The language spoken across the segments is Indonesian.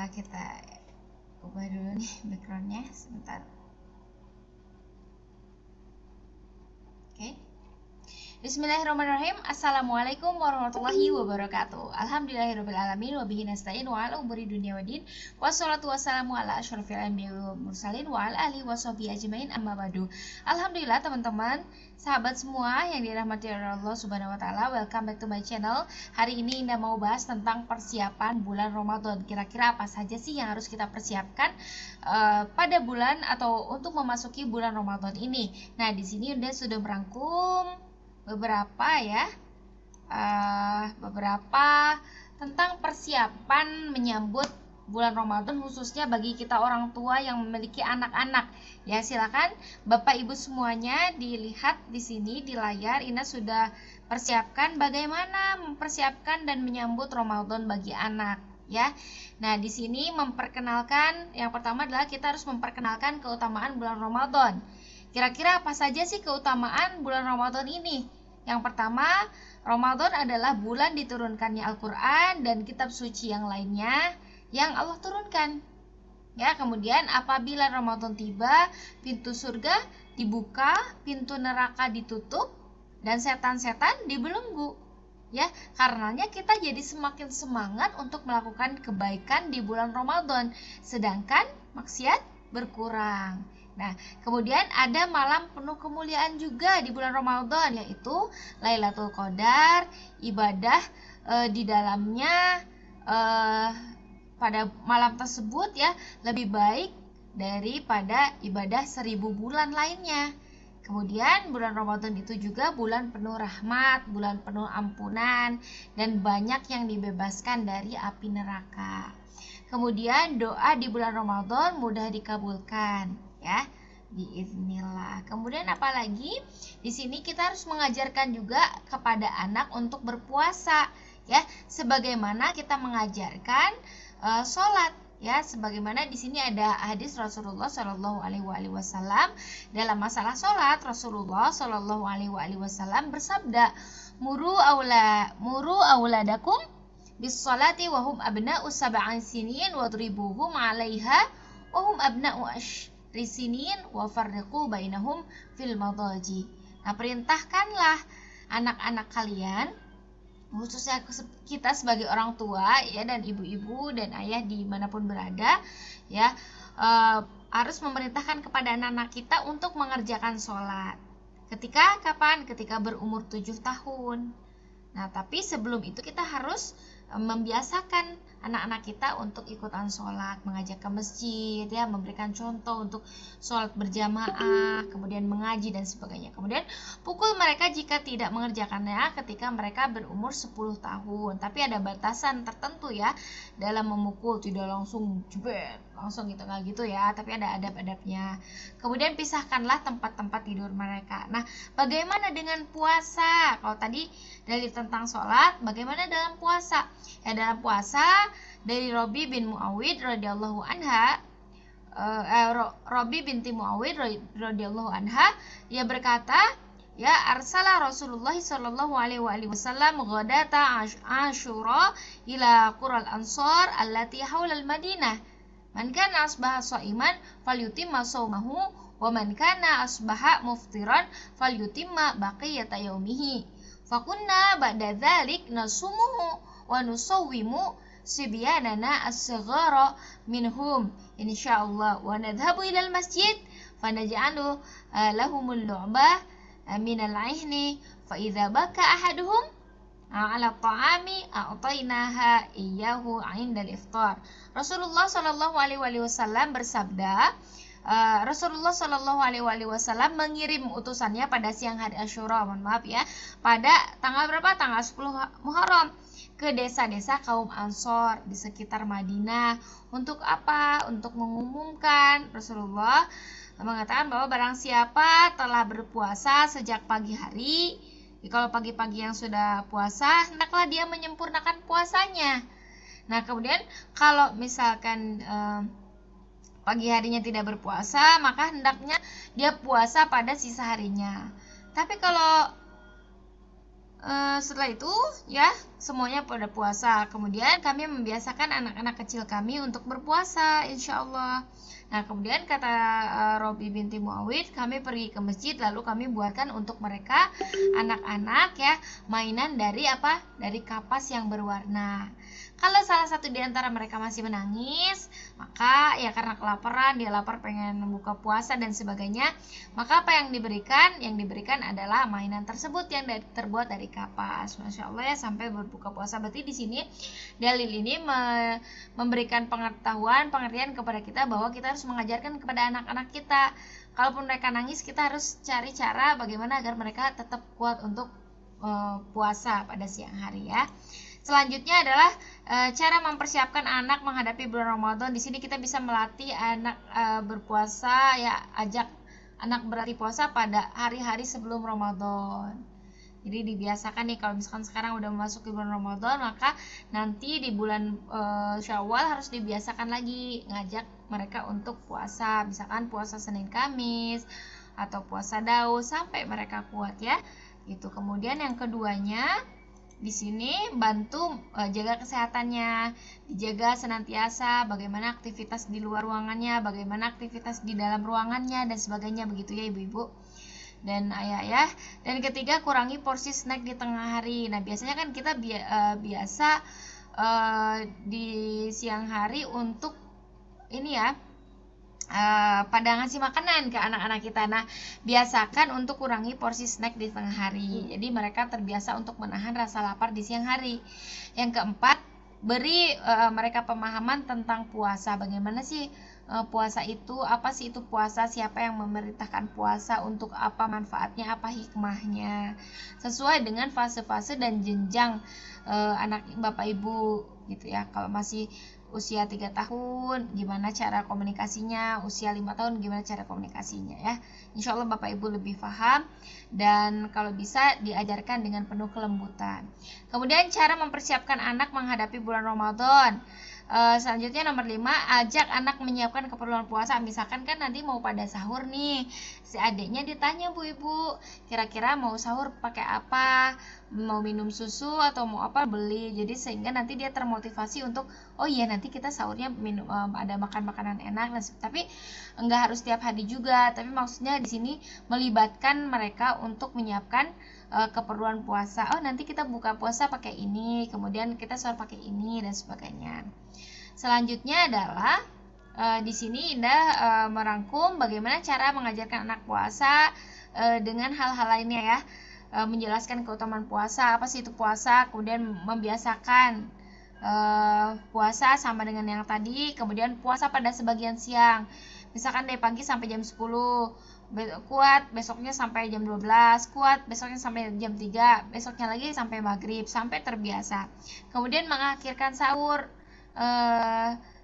Kita ubah dulu nih backgroundnya sebentar. Oke. Bismillahirrahmanirrahim. Assalamualaikum warahmatullahi wabarakatuh. Alhamdulillahirrahmanirrahim. Wabihi nasta'in wa ala umuri dunia wadin. Wassalatu wassalamu ala asyrafil anbiya wal mursalin wa ala alihi washabihi ajmain, amma ba'du. Alhamdulillah teman-teman, sahabat semua yang dirahmati oleh Allah Subhanahu wa taala, welcome back to my channel. Hari ini Indah mau bahas tentang persiapan bulan Ramadan. Kira-kira apa saja sih yang harus kita persiapkan pada bulan atau untuk memasuki bulan Ramadan ini. Nah, di sini Indah sudah merangkum beberapa tentang persiapan menyambut bulan Ramadan, khususnya bagi kita orang tua yang memiliki anak-anak. Ya, silakan Bapak Ibu semuanya dilihat di sini di layar. Ina sudah persiapkan bagaimana mempersiapkan dan menyambut Ramadan bagi anak, ya. Nah, di sini memperkenalkan, yang pertama adalah kita harus memperkenalkan keutamaan bulan Ramadan. Kira-kira apa saja sih keutamaan bulan Ramadan ini? Yang pertama, Ramadan adalah bulan diturunkannya Al-Quran dan kitab suci yang lainnya yang Allah turunkan. Ya, kemudian apabila Ramadan tiba, pintu surga dibuka, pintu neraka ditutup, dan setan-setan dibelenggu. Ya, karenanya kita jadi semakin semangat untuk melakukan kebaikan di bulan Ramadan, sedangkan maksiat berkurang. Nah, kemudian ada malam penuh kemuliaan juga di bulan Ramadan, yaitu Lailatul Qadar. Ibadah di dalamnya pada malam tersebut ya lebih baik daripada ibadah 1000 bulan lainnya. Kemudian bulan Ramadan itu juga bulan penuh rahmat, bulan penuh ampunan, dan banyak yang dibebaskan dari api neraka. Kemudian doa di bulan Ramadan mudah dikabulkan, ya, biiznillah. Kemudian apalagi di sini kita harus mengajarkan juga kepada anak untuk berpuasa, ya, sebagaimana kita mengajarkan sholat, ya, sebagaimana di sini ada hadis Rasulullah Shallallahu Alaihi Wasallam dalam masalah sholat. Rasulullah Shallallahu Alaihi Wasallam bersabda, muru auladakum bis sholati wahum abna'u sab'an sinin wadribuhum 'alaiha wahum abna'u risinin wa farriqu bainahum fil madaji. Nah, perintahkanlah anak-anak kalian, khususnya kita sebagai orang tua, ya, dan ibu-ibu dan ayah dimanapun berada, ya, harus memerintahkan kepada anak-anak kita untuk mengerjakan sholat. Kapan? Ketika berumur 7 tahun. Nah, tapi sebelum itu kita harus membiasakan anak-anak kita untuk ikutan sholat, mengajak ke masjid, ya, memberikan contoh untuk sholat berjamaah, kemudian mengaji dan sebagainya. Kemudian pukul mereka jika tidak mengerjakannya ketika mereka berumur 10 tahun. Tapi ada batasan tertentu, ya, dalam memukul, tidak langsung jebet, langsung gitu, nggak gitu, ya, tapi ada adab-adabnya. Kemudian pisahkanlah tempat-tempat tidur mereka. Nah, bagaimana dengan puasa? Kalau tadi dari tentang sholat, bagaimana dalam puasa? Ya, dalam puasa dari Robi bin Muawid radhiyallahu anha, Robi binti Muawid radhiyallahu anha, ia berkata, ya, arsala Rasulullah sallallahu alaihi wasallam ghadata Asyura ila qural ansar allati haulal Madinah. Man kana asbaha shaiman falyutimma shaumahu wa man kana asbaha muftiran falyutimma baqiyata yaumihi. Fakunna ba'da dzalik nasumuhu wa nusawwimu sibyanana as-saghara minhum insyaallah wa nadhhabu ilal masjid fanaj'alu lahumul lu'bah minal 'ihni fa idza baka ahaduhum ala ta'ami a'tainaha iyyahu 'indal iftar. Rasulullah sallallahu alaihi wasallam bersabda, Rasulullah Shallallahu Alaihi Wasallam mengirim utusannya pada siang hari Asyura, pada tanggal berapa? Tanggal 10 Muharram, ke desa-desa kaum Ansor di sekitar Madinah. Untuk apa? Untuk mengumumkan. Rasulullah mengatakan bahwa barang siapa telah berpuasa sejak pagi hari, kalau pagi-pagi yang sudah puasa, hendaklah dia menyempurnakan puasanya. Nah, kemudian kalau misalkan pagi harinya tidak berpuasa, maka hendaknya dia puasa pada sisa harinya. Tapi kalau Setelah itu ya semuanya pada puasa. Kemudian kami membiasakan anak-anak kecil kami untuk berpuasa, insya Allah. Nah, kemudian kata Robi binti Muawid, kami pergi ke masjid lalu kami buatkan untuk mereka anak-anak ya mainan dari apa? Dari kapas yang berwarna. Kalau salah satu di antara mereka masih menangis, maka ya karena kelaparan, dia lapar pengen buka puasa dan sebagainya, maka apa yang diberikan? Yang diberikan adalah mainan tersebut yang terbuat dari kapas. Masya Allah ya, sampai berbuka puasa. Berarti di sini dalil ini memberikan pengertian kepada kita bahwa kita harus mengajarkan kepada anak-anak kita. Kalaupun mereka nangis, kita harus cari cara bagaimana agar mereka tetap kuat untuk puasa pada siang hari ya. Selanjutnya adalah cara mempersiapkan anak menghadapi bulan Ramadan. Di sini kita bisa melatih anak berpuasa ya, ajak anak berarti puasa pada hari-hari sebelum Ramadan. Jadi dibiasakan nih, kalau misalkan sekarang udah memasuki bulan Ramadan, maka nanti di bulan Syawal harus dibiasakan lagi ngajak mereka untuk puasa, misalkan puasa Senin Kamis atau puasa Daud sampai mereka kuat ya. Gitu. Kemudian yang keduanya di sini bantu jaga kesehatannya, dijaga senantiasa bagaimana aktivitas di luar ruangannya, bagaimana aktivitas di dalam ruangannya dan sebagainya, begitu ya ibu-ibu dan ayah ya. Dan ketiga, kurangi porsi snack di tengah hari. Nah, biasanya kan kita biasa di siang hari untuk ini ya, pada ngasih makanan ke anak-anak kita. Nah, biasakan untuk kurangi porsi snack di tengah hari. Jadi mereka terbiasa untuk menahan rasa lapar di siang hari. Yang keempat, beri mereka pemahaman tentang puasa. Bagaimana sih puasa itu, apa sih itu puasa, siapa yang memerintahkan puasa, untuk apa manfaatnya, apa hikmahnya, sesuai dengan fase-fase dan jenjang anak bapak ibu gitu ya. Kalau masih usia 3 tahun gimana cara komunikasinya, usia 5 tahun gimana cara komunikasinya ya. Insya Allah bapak ibu lebih paham dan kalau bisa diajarkan dengan penuh kelembutan. Kemudian cara mempersiapkan anak menghadapi bulan Ramadan. Selanjutnya nomor 5, ajak anak menyiapkan keperluan puasa. Misalkan kan nanti mau pada sahur nih, si adiknya ditanya bu ibu, kira-kira mau sahur pakai apa, mau minum susu atau mau apa, beli. Jadi sehingga nanti dia termotivasi untuk oh iya nanti kita sahurnya minum ada makan makanan enak. Tapi enggak harus tiap hari juga, tapi maksudnya di sini melibatkan mereka untuk menyiapkan keperluan puasa. Oh nanti kita buka puasa pakai ini, kemudian kita sahur pakai ini dan sebagainya. Selanjutnya adalah di sini Indah merangkum bagaimana cara mengajarkan anak puasa dengan hal-hal lainnya ya. Menjelaskan keutamaan puasa, apa sih itu puasa, kemudian membiasakan puasa sama dengan yang tadi, kemudian puasa pada sebagian siang. Misalkan dari pagi sampai jam 10, kuat besoknya sampai jam 12, kuat besoknya sampai jam 3, besoknya lagi sampai maghrib, sampai terbiasa. Kemudian mengakhirkan sahur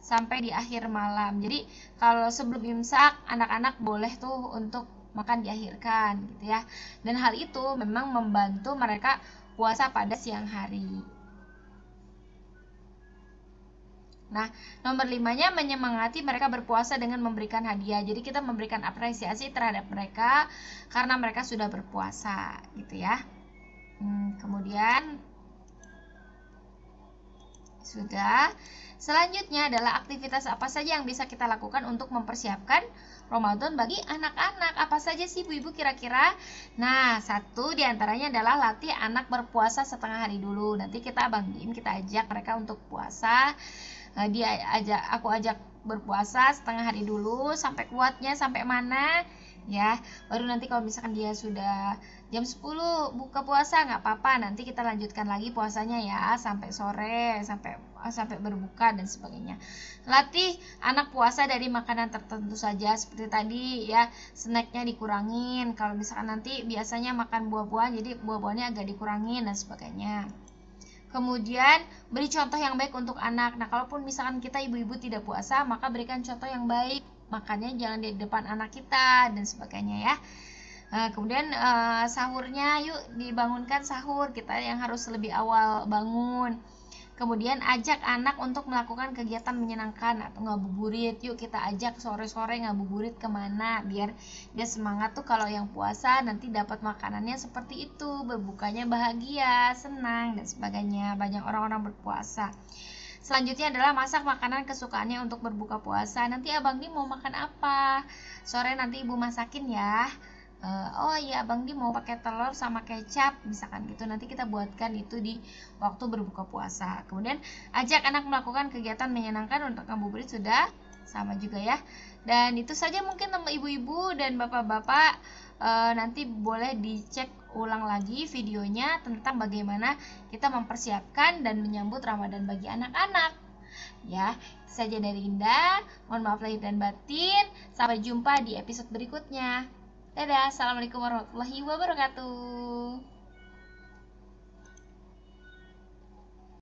sampai di akhir malam. Jadi kalau sebelum imsak anak-anak boleh tuh untuk makan diakhirkan gitu ya. Dan hal itu memang membantu mereka puasa pada siang hari. Nah, nomor 5-nya menyemangati mereka berpuasa dengan memberikan hadiah. Jadi kita memberikan apresiasi terhadap mereka karena mereka sudah berpuasa gitu ya. Kemudian sudah. Selanjutnya adalah aktivitas apa saja yang bisa kita lakukan untuk mempersiapkan Ramadan bagi anak-anak. Apa saja sih Bu-Ibu kira-kira? Nah, satu diantaranya adalah latih anak berpuasa setengah hari dulu. Nanti kita kita ajak mereka untuk puasa. Aku ajak berpuasa setengah hari dulu, sampai kuatnya sampai mana ya. Baru nanti kalau misalkan dia sudah jam 10 buka puasa nggak apa-apa, nanti kita lanjutkan lagi puasanya ya sampai sore, sampai berbuka dan sebagainya. Latih anak puasa dari makanan tertentu saja seperti tadi ya, snacknya dikurangin. Kalau misalkan nanti biasanya makan buah-buahan, jadi buah-buahnya agak dikurangin dan sebagainya. Kemudian beri contoh yang baik untuk anak. Nah, kalaupun misalkan kita ibu-ibu tidak puasa, maka berikan contoh yang baik. Makannya jangan di depan anak kita dan sebagainya ya. Kemudian sahurnya yuk dibangunkan sahur, kita yang harus lebih awal bangun. Kemudian ajak anak untuk melakukan kegiatan menyenangkan atau ngabuburit. Yuk kita ajak sore-sore ngabuburit kemana, biar dia semangat tuh kalau yang puasa nanti dapat makanannya seperti itu, berbukanya bahagia, senang dan sebagainya. Banyak orang-orang berpuasa. Selanjutnya adalah masak makanan kesukaannya untuk berbuka puasa. Nanti Abang Dim mau makan apa? Sore nanti Ibu masakin ya. Oh iya Abang Dim mau pakai telur sama kecap misalkan gitu, nanti kita buatkan itu di waktu berbuka puasa. Kemudian ajak anak melakukan kegiatan menyenangkan untuk ngabuburit sudah sama juga ya. Dan itu saja mungkin teman ibu-ibu dan bapak-bapak, nanti boleh dicek ulang lagi videonya tentang bagaimana kita mempersiapkan dan menyambut Ramadan bagi anak-anak. Ya, itu saja dari Indah. Mohon maaf lahir dan batin. Sampai jumpa di episode berikutnya. Dadah, assalamualaikum warahmatullahi wabarakatuh.